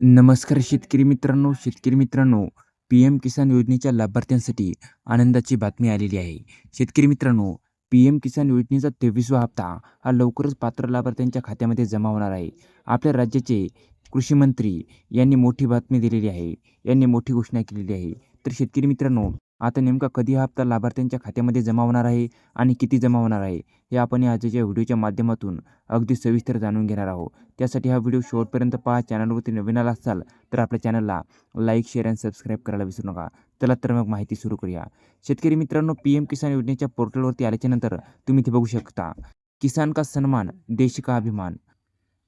नमस्कार शेतकरी मित्रांनो, पी-एम किसान योजनेच्या लाभार्थ्यांसाठी आनंदाची बातमी आलेली आहे. शेतकरी मित्रांनो, पी-एम किसान योजनेचा 23वा हप्ता हा लवकरच पात्र लाभार्थ्यांच्या खात्यामध्ये जमा होणार आहे. आपल्या राज्याचे कृषी मंत्री यांनी मोठी बातमी दिलेली आहे. यांनी मोठी घोषणा केलेली आहे. तर शेतकरी मित्रांनो, आता नेमका कधी हा हप्ता लाभार्थ्यांच्या खात्यामध्ये जमा होणार आहे आणि किती जमा होणार आहे, हे आपण या आजच्या व्हिडिओच्या माध्यमातून अगदी सविस्तर जाणून घेणार आहोत. त्यासाठी हा व्हिडिओ शेवटपर्यंत पहा. चॅनलवरती नवीन आला असाल तर आपल्या चॅनलला लाईक, शेअर आणि सबस्क्राईब करायला विसरू नका. चला तर मग माहिती सुरू करूया. शेतकरी मित्रांनो, पी-एम किसान योजनेच्या पोर्टलवरती आल्याच्यानंतर तुम्ही इथे बघू शकता, किसान का सन्मान, देश का अभिमान.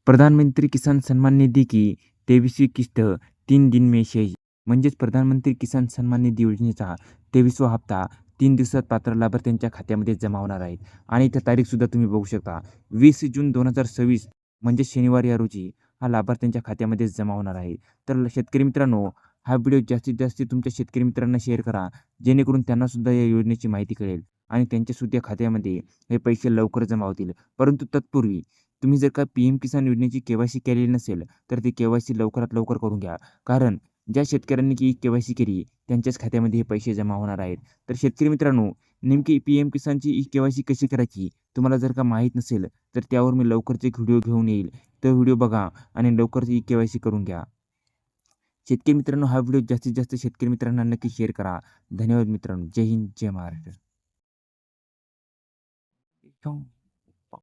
प्रधानमंत्री किसान सन्मान निधी की 23वी किस्त 3 दिन में शेष. म्हणजेच प्रधानमंत्री किसान सन्मान निधी योजनेचा 23वा हप्ता 3 दिवसात पात्र लाभार्थ्यांच्या खात्यामध्ये जमा होणार आहेत. आणि इथं तारीखसुद्धा तुम्ही बघू शकता, 20 जून 2026 म्हणजे शनिवार या रोजी हा लाभार्थ्यांच्या खात्यामध्ये जमा होणार आहे. तर शेतकरी मित्रांनो, हा व्हिडिओ जास्तीत जास्त तुमच्या शेतकरी मित्रांना शेअर करा, जेणेकरून त्यांनासुद्धा या योजनेची माहिती कळेल आणि त्यांच्यासुद्धा खात्यामध्ये हे पैसे लवकर जमा होतील. परंतु तत्पूर्वी तुम्ही जर का पी-एम किसान योजनेची के-वाय-सी केलेली नसेल, तर ती के-वाय-सी लवकरात लवकर करून घ्या. कारण ज्या शेतकऱ्यांनी के-वाय-सी केली त्यांच्याच खात्यामध्ये हे पैसे जमा होणार आहेत. तर शेतकरी मित्रांनो, नेमकी पी-एम किसानची के-वाय-सी कशी करायची तुम्हाला जर का माहीत नसेल, तर त्यावर मी लवकरच एक व्हिडिओ घेऊन येईल. तो व्हिडिओ बघा आणि लवकरच ही के-वाय-सी करून घ्या. शेतकरी मित्रांनो, हा व्हिडिओ जास्तीत जास्त शेतकरी मित्रांना नक्की शेअर करा. धन्यवाद मित्रांनो. जय हिंद, जय महाराष्ट्र.